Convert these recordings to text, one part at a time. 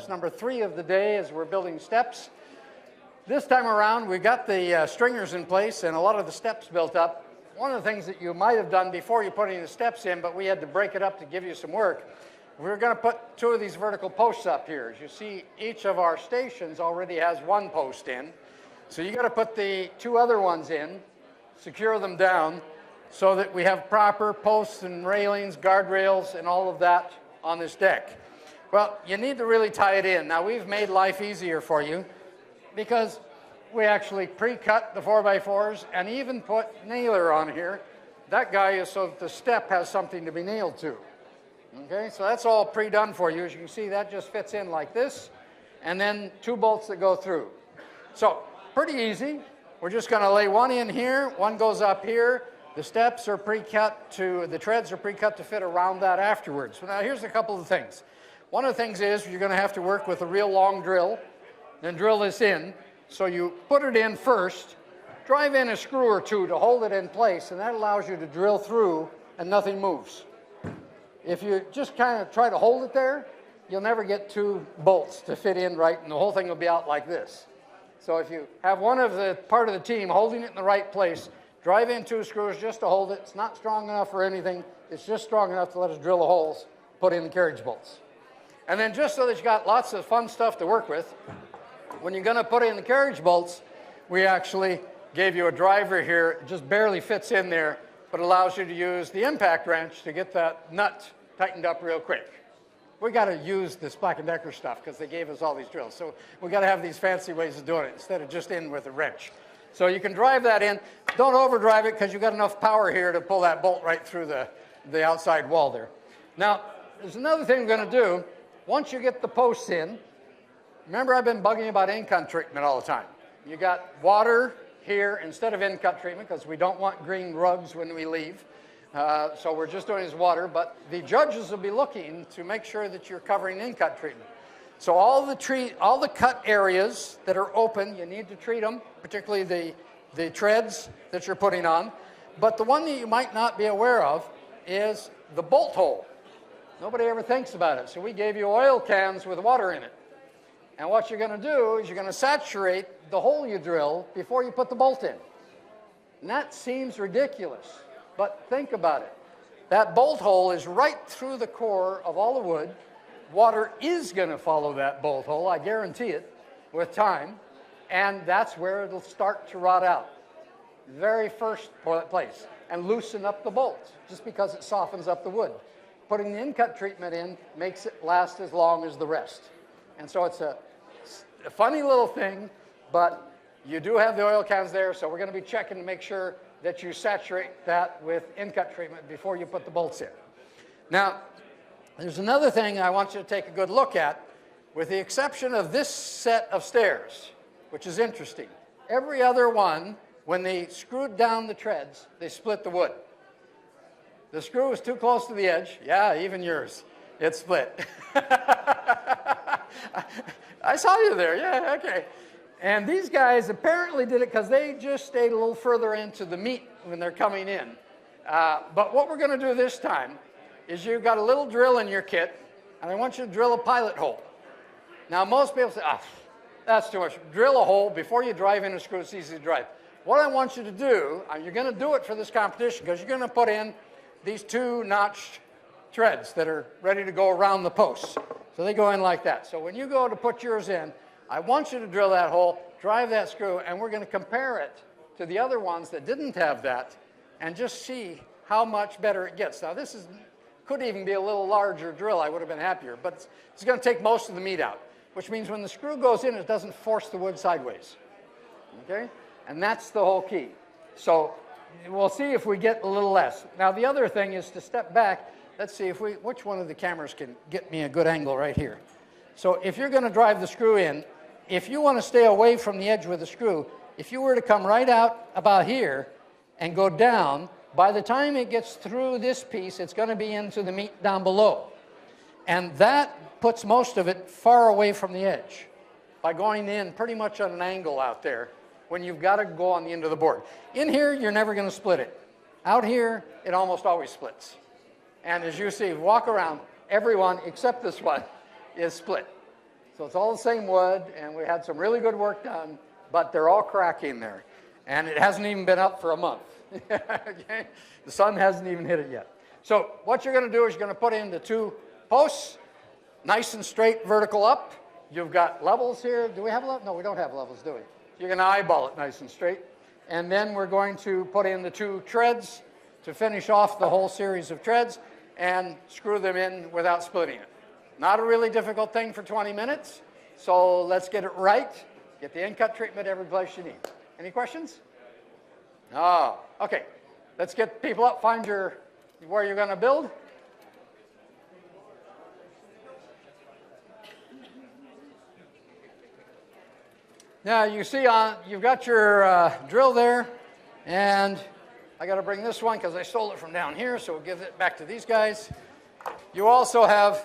That's number 3 of the day as we're building steps. This time around, we got the stringers in place and a lot of the steps built up. One of the things that you might have done before you put any of the steps in, but we had to break it up to give you some work, we were going to put 2 of these vertical posts up here. As you see, each of our stations already has 1 post in. So you got to put the 2 other ones in, secure them down, so that we have proper posts and railings, guardrails, and all of that on this deck. Well, you need to really tie it in. Now, we've made life easier for you because we actually pre-cut the 4x4s and even put nailer on here. That guy is so that the step has something to be nailed to. Okay, so that's all pre-done for you. As you can see, that just fits in like this, and then 2 bolts that go through. So, pretty easy. We're just going to lay 1 in here, 1 goes up here. The steps are pre-cut to, the treads are pre-cut to fit around that afterwards. So now here's a couple of things. One of the things is you're going to have to work with a real long drill, then drill this in. So you put it in first, drive in a screw or 2 to hold it in place, and that allows you to drill through and nothing moves. If you just kind of try to hold it there, you'll never get 2 bolts to fit in right, and the whole thing will be out like this. So if you have one of the part of the team holding it in the right place, drive in 2 screws just to hold it. It's not strong enough for anything. It's just strong enough to let us drill the holes, put in the carriage bolts. And then just so that you got lots of fun stuff to work with, when you're going to put in the carriage bolts, we actually gave you a driver here. It just barely fits in there, but allows you to use the impact wrench to get that nut tightened up real quick. We got to use this Black & Decker stuff because they gave us all these drills. So we got to have these fancy ways of doing it instead of just in with a wrench. So you can drive that in. Don't overdrive it because you've got enough power here to pull that bolt right through the outside wall there. Now, there's another thing we're going to do. Once you get the posts in, remember I've been bugging you about in-cut treatment all the time. You got water here instead of in-cut treatment because we don't want green rugs when we leave. So we're just doing is water, but the judges will be looking to make sure that you're covering in-cut treatment. So all the cut areas that are open, you need to treat them, particularly the treads that you're putting on. But the one that you might not be aware of is the bolt hole. Nobody ever thinks about it. So we gave you oil cans with water in it. And what you're going to do is you're going to saturate the hole you drill before you put the bolt in. And that seems ridiculous, but think about it. That bolt hole is right through the core of all the wood. Water is going to follow that bolt hole, I guarantee it, with time, and that's where it'll start to rot out. Very first place, and loosen up the bolts, just because it softens up the wood. Putting the in-cut treatment in makes it last as long as the rest. And so it's a funny little thing, but you do have the oil cans there, so we're going to be checking to make sure that you saturate that with in-cut treatment before you put the bolts in. Now, there's another thing I want you to take a good look at, with the exception of this set of stairs, which is interesting. Every other one, when they screwed down the treads, they split the wood. The screw was too close to the edge. Yeah, even yours. It split. I saw you there. Yeah, okay. And these guys apparently did it because they just stayed a little further into the meat when they're coming in. But what we're going to do this time is you've got a little drill in your kit, and I want you to drill a pilot hole. Now, most people say, that's too much. Drill a hole before you drive in a screw. It's easy to drive. What I want you to do, and you're going to do it for this competition because you're going to put in these 2 notched treads that are ready to go around the posts. So they go in like that. So when you go to put yours in, I want you to drill that hole, drive that screw, and we're going to compare it to the other ones that didn't have that and just see how much better it gets. Now this could even be a little larger drill. I would have been happier, but it's going to take most of the meat out, which means when the screw goes in, it doesn't force the wood sideways. Okay? And that's the whole key. So we'll see if we get a little less. Now the other thing is to step back. Let's see if which one of the cameras can get me a good angle right here. So if you're going to drive the screw in, if you want to stay away from the edge with the screw, if you were to come right out about here and go down, by the time it gets through this piece, it's going to be into the meat down below. And that puts most of it far away from the edge by going in pretty much on an angle out there when you've got to go on the end of the board. In here, you're never going to split it. Out here, it almost always splits. And as you see, walk around, everyone except this one is split. So it's all the same wood, and we had some really good work done, but they're all cracking there. And it hasn't even been up for a month. Okay? The sun hasn't even hit it yet. So what you're going to do is you're going to put in the 2 posts, nice and straight, vertical up. You've got levels here. Do we have levels? No, we don't have levels, do we? You're going to eyeball it nice and straight. And then we're going to put in the 2 treads to finish off the whole series of treads and screw them in without splitting it. Not a really difficult thing for 20 minutes. So let's get it right. Get the end cut treatment every place you need. Any questions? No. Okay. Let's get people up. Find where you're going to build. Now you see you've got your drill there, and I got to bring this one because I stole it from down here, so we'll give it back to these guys. You also have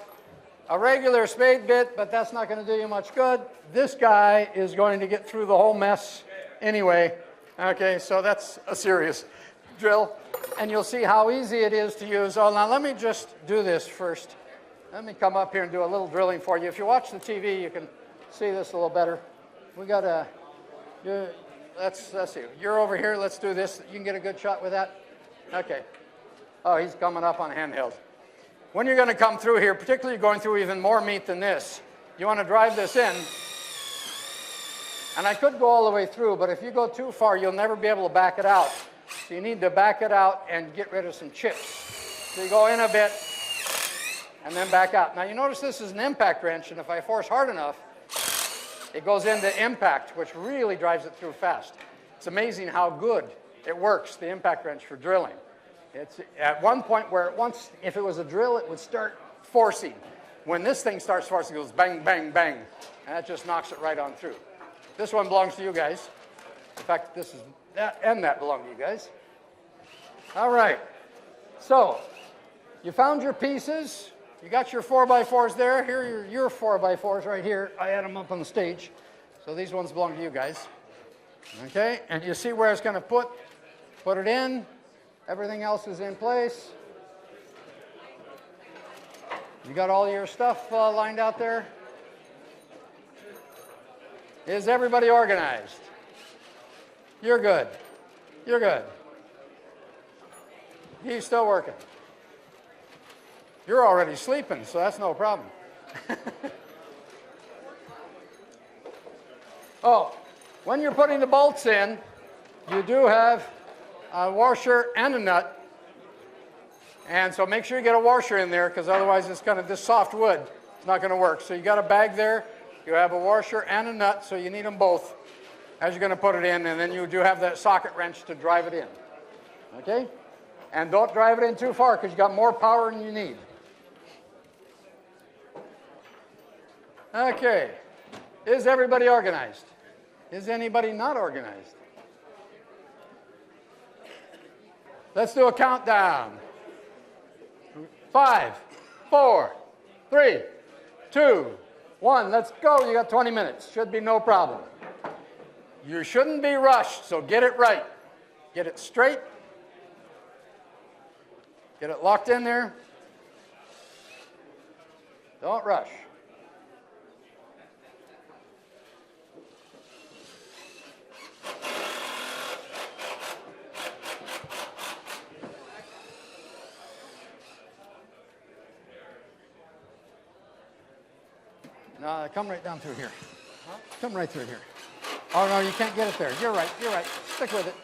a regular spade bit, but that's not going to do you much good. This guy is going to get through the whole mess anyway. Okay, so that's a serious drill, and you'll see how easy it is to use. Oh, now let me just do this first. Let me come up here and do a little drilling for you. If you watch the TV, you can see this a little better. We got a, let's see, you're over here, let's do this. You can get a good shot with that? Okay. Oh, he's coming up on handheld. When you're going to come through here, particularly going through even more meat than this, you want to drive this in. And I could go all the way through, but if you go too far, you'll never be able to back it out. So you need to back it out and get rid of some chips. So you go in a bit and then back out. Now you notice this is an impact wrench, and if I force hard enough, it goes into impact, which really drives it through fast. It's amazing how good it works, the impact wrench for drilling. It's at one point where if it was a drill, it would start forcing. When this thing starts forcing, it goes bang, bang, bang, and that just knocks it right on through. This one belongs to you guys. In fact, this is that and that belong to you guys. All right. So you found your pieces. You got your 4x4s there. Here are your 4x4s right here. I had them up on the stage. So these ones belong to you guys. Okay, and you see where it's going to put it in. Everything else is in place. You got all your stuff lined out there? Is everybody organized? You're good. You're good. He's still working. You're already sleeping, so that's no problem. Oh, when you're putting the bolts in, you do have a washer and a nut. And so make sure you get a washer in there, because otherwise it's kind of this soft wood. It's not going to work. So you got a bag there. You have a washer and a nut, so you need them both as you're going to put it in. And then you do have that socket wrench to drive it in. Okay? And don't drive it in too far, because you got more power than you need. Okay. Is everybody organized? Is anybody not organized? Let's do a countdown. 5, 4, 3, 2, 1. Let's go. You got 20 minutes. Should be no problem. You shouldn't be rushed, so get it right. Get it straight. Get it locked in there. Don't rush. No, come right down through here. Huh? Come right through here. Oh, no, you can't get it there. You're right. You're right. Stick with it.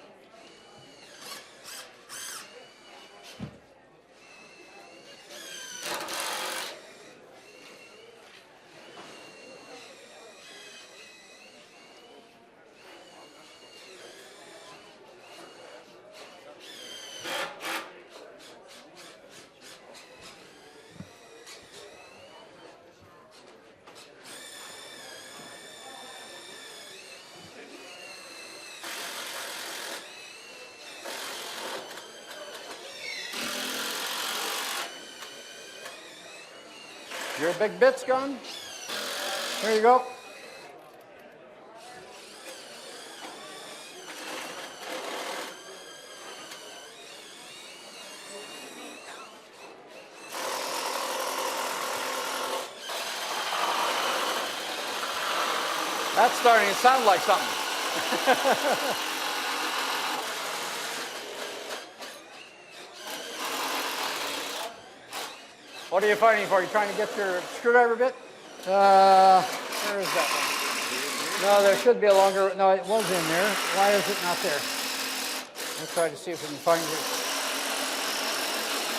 Your big bit's gone. There you go. That's starting to sound like something. What are you fighting for? Are you trying to get your screwdriver bit? Where is that one? No, there should be a longer, no, it was in there. Why is it not there? Let's try to see if we can find it.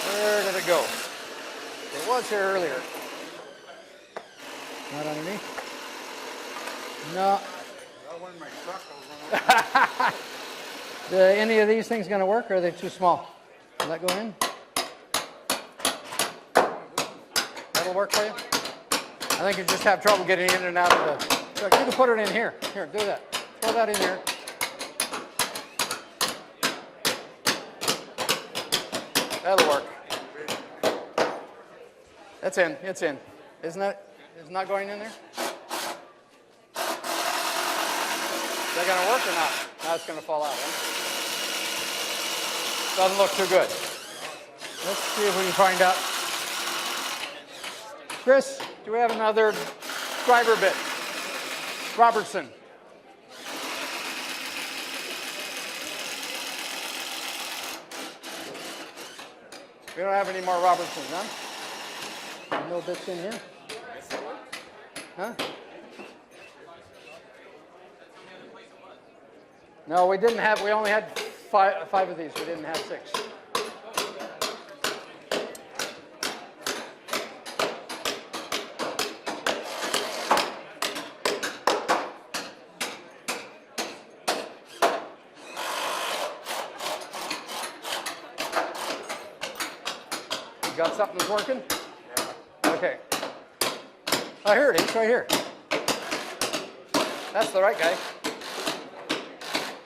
Where did it go? It was here earlier. Not underneath? No. Any of these things going to work, or are they too small? Will that go in? That'll work for you? I think you just have trouble getting in and out of the... Look, you can put it in here. Here, do that. Throw that in there. That'll work. That's in. It's in. Isn't it? It's not going in there? Is that going to work or not? No, it's going to fall out. Right? Doesn't look too good. Let's see if we can find out. Chris, do we have another driver bit? Robertson. We don't have any more Robertsons, huh? No bits in here? Huh? No, we didn't have, we only had five of these. We didn't have 6. You got something that's working? Okay. Oh, here it is, right here. That's the right guy.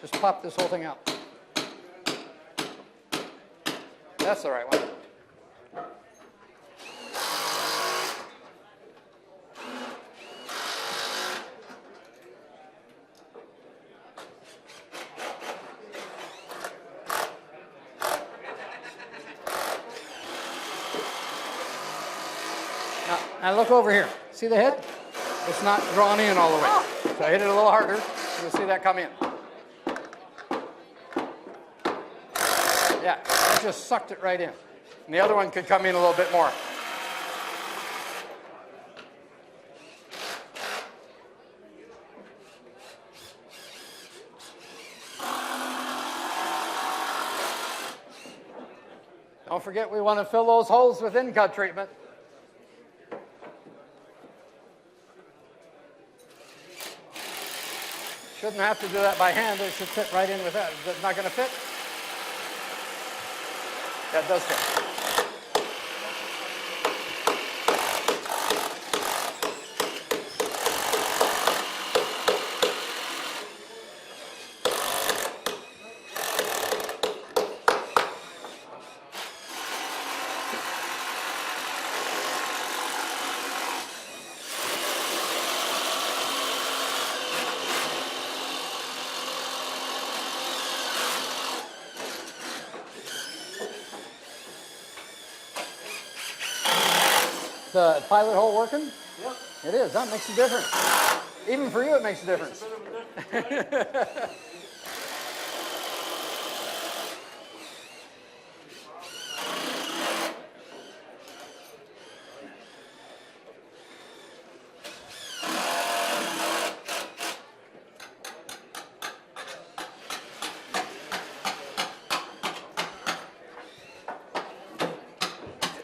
Just pop this whole thing out. That's the right one. Now look over here. See the head? It's not drawn in all the way. So I hit it a little harder. You'll see that come in. Yeah, that just sucked it right in. And the other one could come in a little bit more. Don't forget, we want to fill those holes with in-cut treatment. Shouldn't have to do that by hand. It should fit right in with that. Is it not going to fit? That does fit. The pilot hole working? Yep. It is. That makes a difference. Even for you, it makes a difference.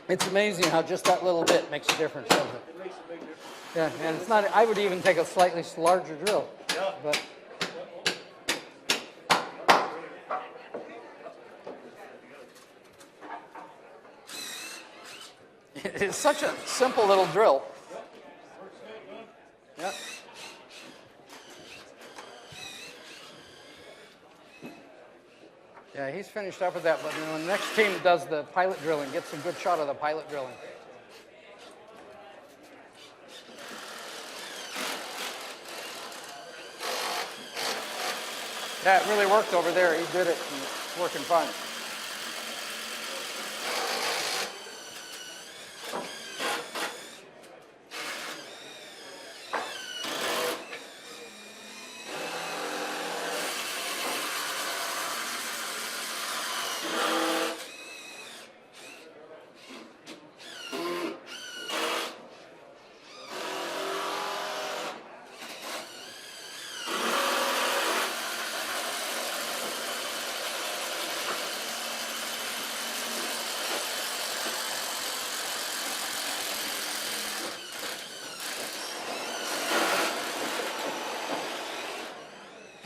It's amazing how just that little bit makes a difference, doesn't it? It makes a big difference. Yeah, and it's not, I would even take a slightly larger drill. Yeah. But it's such a simple little drill. Yeah. Yeah, he's finished up with that, but when the next team does the pilot drilling, gets a good shot of the pilot drilling. Yeah, it really worked over there. He did it, and it's working fine.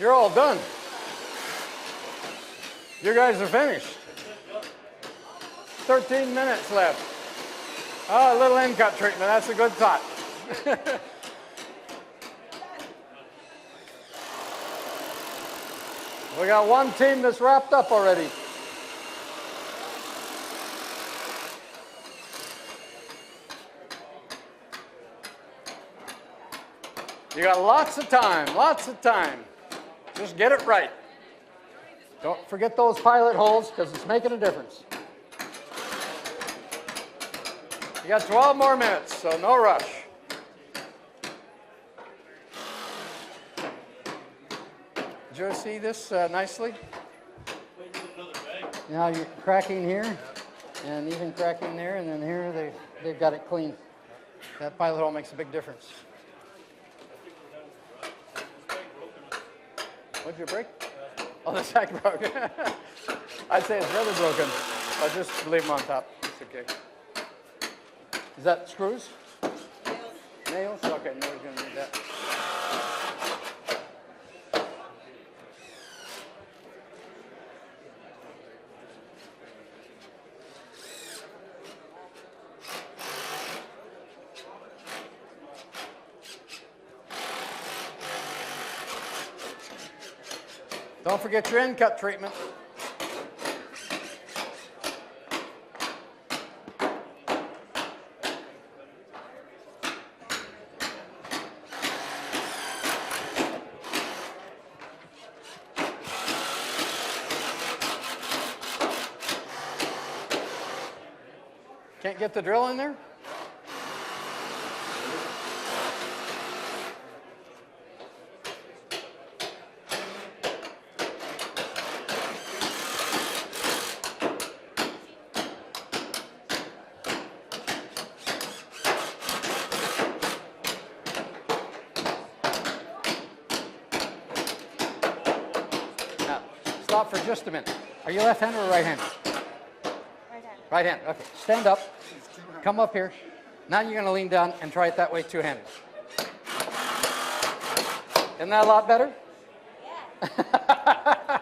You're all done. You guys are finished. 13 minutes left. Oh, a little end cut treatment. That's a good thought. We got one team that's wrapped up already. You got lots of time, lots of time. Just get it right. Don't forget those pilot holes because it's making a difference. You got 12 more minutes, so no rush. Did you see this nicely? Now you're cracking here, and even cracking there, and then here they've got it clean. That pilot hole makes a big difference. What'd you break? Oh, the sack broke. I'd say it's rather broken. I'll just leave them on top. It's okay. Is that screws? Nails. Nails? Okay, nobody's going to need that. Don't forget your end cut treatment. Can't get the drill in there? Stop for just a minute. Are you left-handed or right-handed? Right-handed. Right-handed. Okay. Stand up. Come up here. Now you're going to lean down and try it that way two-handed. Isn't that a lot better? Yeah.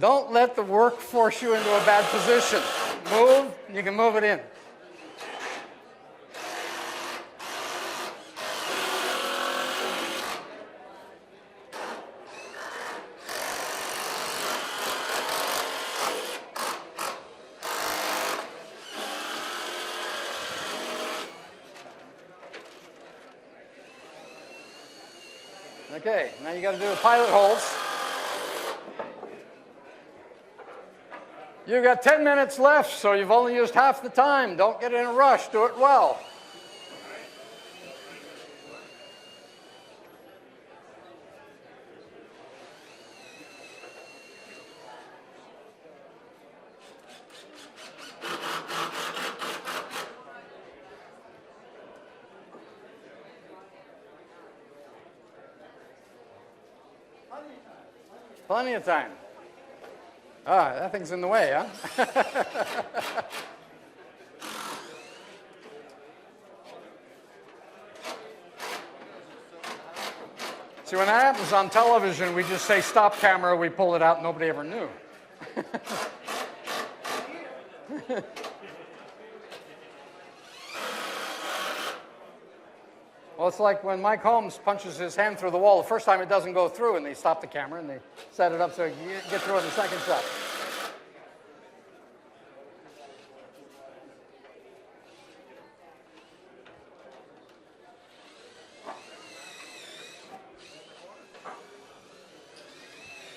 Don't let the work force you into a bad position. Move. You can move it in. Okay, now you got to do the pilot holes. You've got 10 minutes left, so you've only used half the time. Don't get in a rush. Do it well. Plenty of time. Ah, that thing's in the way, huh? See, when that happens on television, we just say, stop camera, we pull it out, nobody ever knew. Well, it's like when Mike Holmes punches his hand through the wall. The first time it doesn't go through, and they stop the camera, and they set it up so you get through in the second shot.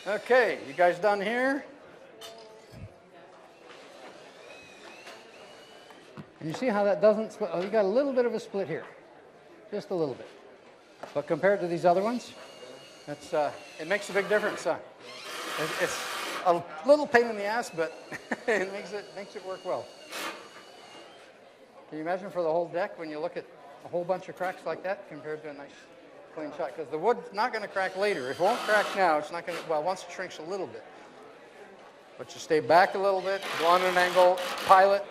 Okay, you guys done here? And you see how that doesn't split? Oh, you got a little bit of a split here. Just a little bit. But compared to these other ones, that's, it makes a big difference. It's a little pain in the ass, but it makes it work well. Can you imagine for the whole deck when you look at a whole bunch of cracks like that compared to a nice clean shot? Because the wood's not going to crack later. If it won't crack now, it's not going to, well, once it shrinks a little bit. But you stay back a little bit, go on an angle, pilot.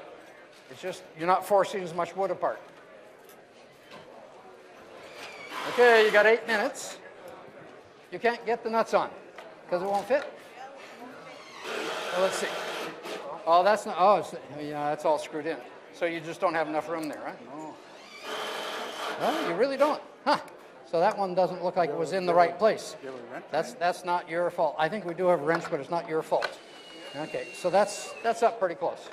It's just, you're not forcing as much wood apart. Okay, you got 8 minutes. You can't get the nuts on because it won't fit. Well, let's see. Oh, that's not. Oh, yeah, that's all screwed in. So you just don't have enough room there, right? Oh. Well, you really don't. Huh. So that one doesn't look like it was in the right place. That's not your fault. I think we do have a wrench, but it's not your fault. Okay, so that's up pretty close.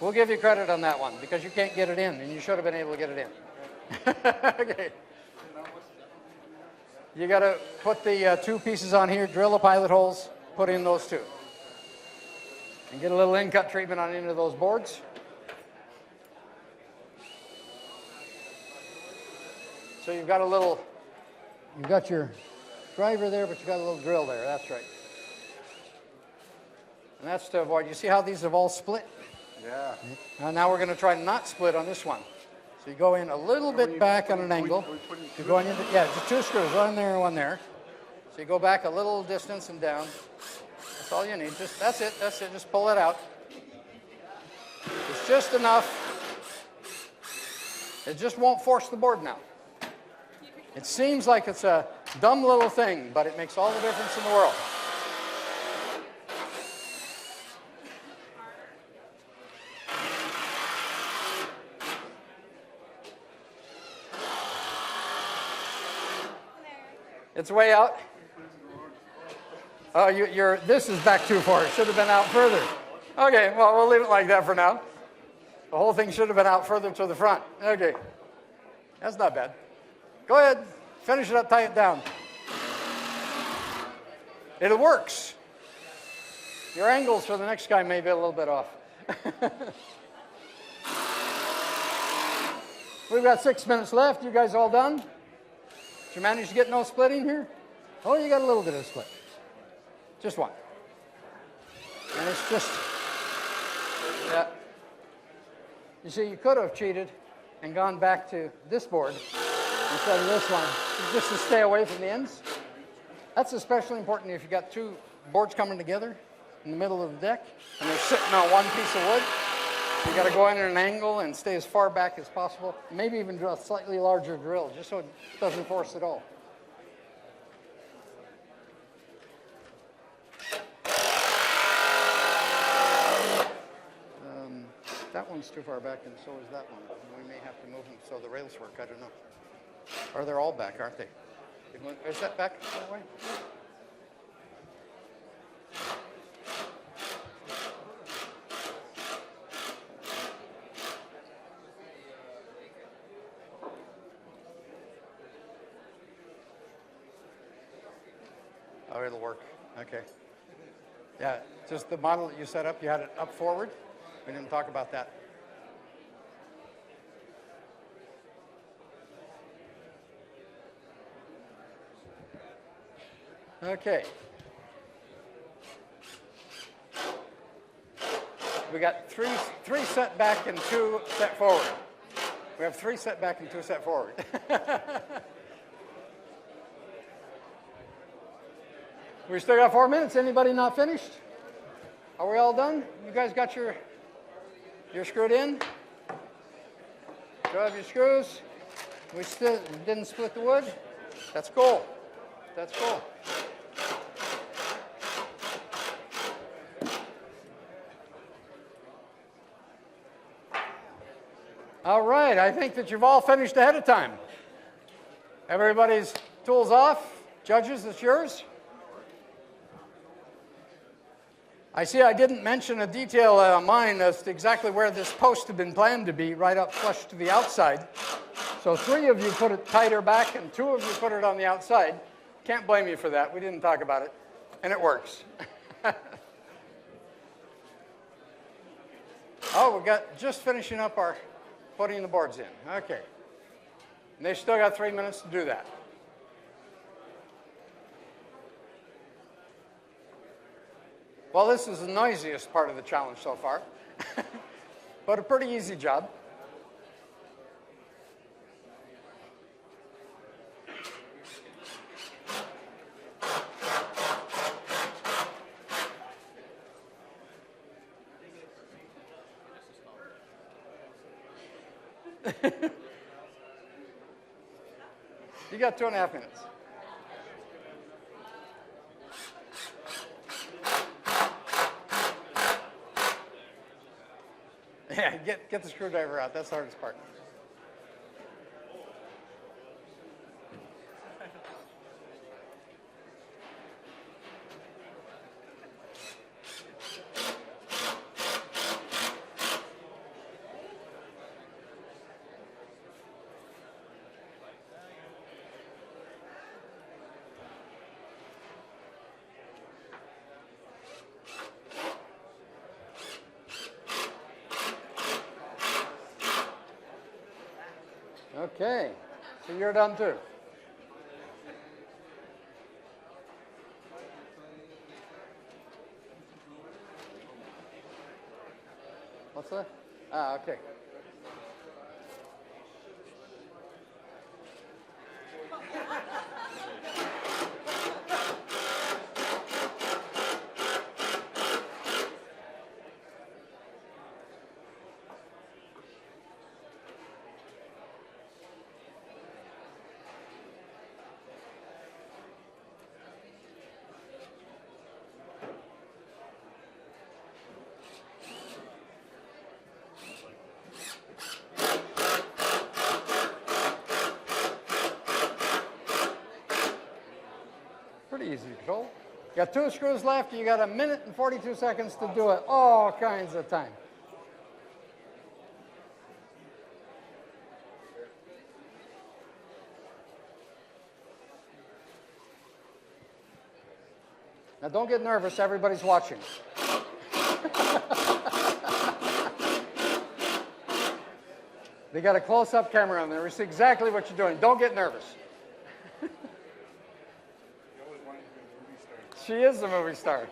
We'll give you credit on that one because you can't get it in, and you should have been able to get it in. Okay. You got to put the 2 pieces on here, drill the pilot holes, put in those 2. And get a little in-cut treatment on into those boards. So you've got your driver there, but you've got a little drill there, that's right. And that's to avoid, you see how these have all split? Yeah. Now we're going to try to not split on this one. So you go in a little bit back on an angle. You're going into, yeah, just 2 screws, one there and one there. So you go back a little distance and down. That's all you need. That's it. Just pull it out. It's just enough. It just won't force the board now. It seems like it's a dumb little thing, but it makes all the difference in the world. It's way out. Oh, this is back too far. It should have been out further. Okay, well, we'll leave it like that for now. The whole thing should have been out further to the front. Okay, that's not bad. Go ahead, finish it up, tie it down. It works. Your angles for the next guy may be a little bit off. We've got 6 minutes left. You guys all done? Did you manage to get no splitting here? Oh, you got a little bit of split. Just one. And it's just, yeah. You see, you could have cheated and gone back to this board instead of this one, just to stay away from the ends. That's especially important if you've got 2 boards coming together in the middle of the deck, and they're sitting on one piece of wood. You got to go in at an angle and stay as far back as possible. Maybe even drill a slightly larger drill, just so it doesn't force at all. That one's too far back, and so is that one. We may have to move them so the rails work. I don't know. Or they're all back, aren't they? Is that back that way? Oh, it'll work. Okay. Yeah, just the model that you set up, you had it up forward. We didn't talk about that. Okay. We got three set back and 2 set forward. We have 3 set back and 2 set forward. We still got 4 minutes. Anybody not finished? Are we all done? You guys got your screwed in? Do you have your screws? We still didn't split the wood? That's cool. That's cool. All right, I think that you've all finished ahead of time. Everybody's tools off. Judges, it's yours. I see I didn't mention a detail on mine as to exactly where this post had been planned to be, right up flush to the outside. So 3 of you put it tighter back and 2 of you put it on the outside. Can't blame you for that. We didn't talk about it. And it works. Oh, we got just finishing up our putting the boards in. Okay. And they've still got 3 minutes to do that. Well, this is the noisiest part of the challenge so far, but a pretty easy job. You got 2.5 minutes. Yeah, get the screwdriver out. That's the hardest part. Okay, so you're done too. What's that? Ah, okay. Pretty easy to control. You got 2 screws left. You got 1 minute and 42 seconds to do it all kinds of time. Now don't get nervous. Everybody's watching. They got a close-up camera on there. We see exactly what you're doing. Don't get nervous. She is a movie star.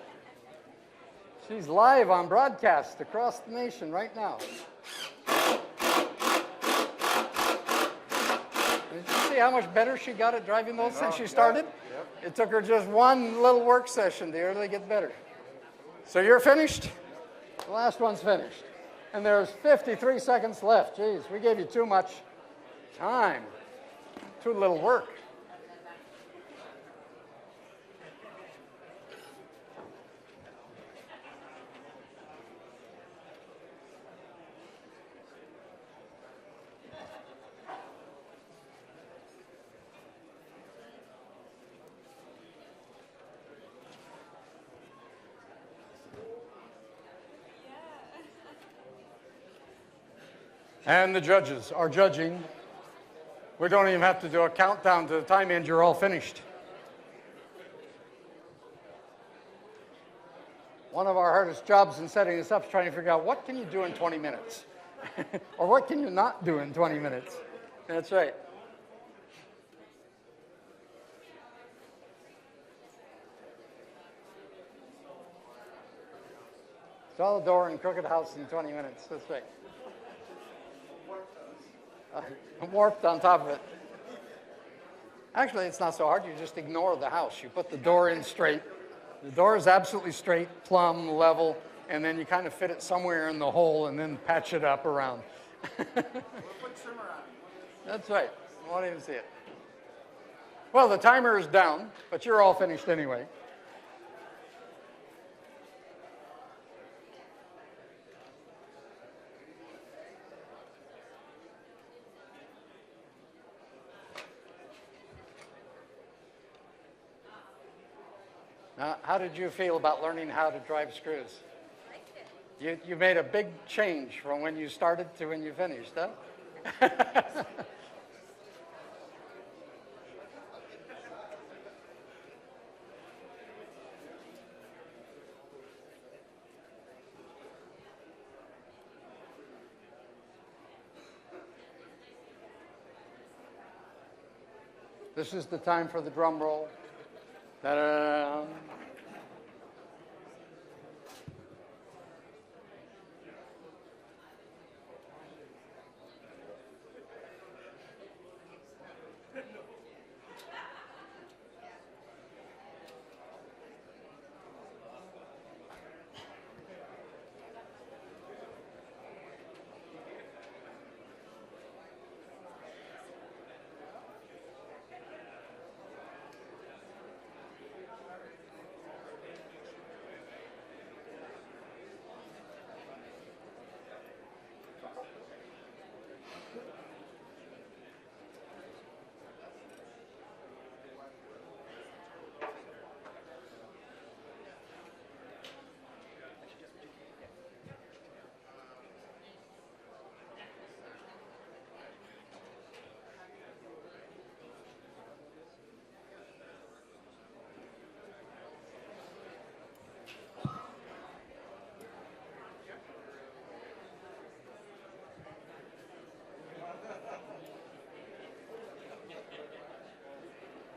She's live on broadcast across the nation right now. Did you see how much better she got at driving those since she started? Yep. It took her just one little work session to really get better. So you're finished? The last one's finished. And there's 53 seconds left. Geez, we gave you too much time. Too little work. And the judges are judging. We don't even have to do a countdown to the time end. You're all finished. One of our hardest jobs in setting this up is trying to figure out what can you do in 20 minutes? Or what can you not do in 20 minutes? That's right. Install a door in Crooked House in 20 minutes. That's right. Warped on top of it. Actually, it's not so hard. You just ignore the house. You put the door in straight. The door is absolutely straight, plumb, level, and then you kind of fit it somewhere in the hole and then patch it up around. We'll put trimmer on. That's right. I won't even see it. Well, the timer is down, but you're all finished anyway. Now, how did you feel about learning how to drive screws? I liked it. You made a big change from when you started to when you finished, huh? This is the time for the drum roll. Ta-da!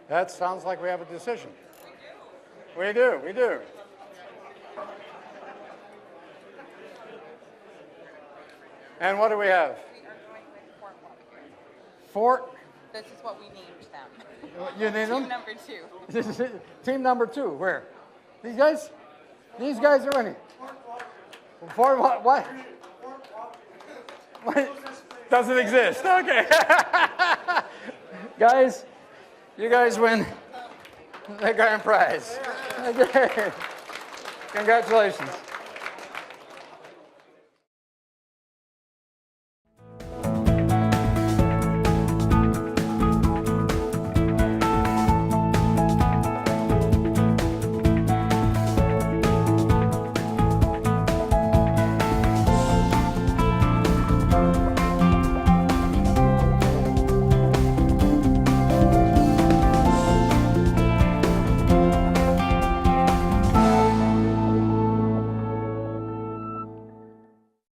That sounds like we have a decision. We do, we do. And what do we have? We are going with Fort Waterbury. Fort. This is what we named them. You named them? Team number 2. Team number 2. Where? These guys? These guys are winning. Fort what? What? Doesn't exist. Okay. Guys, you guys win the grand prize. Okay. Congratulations.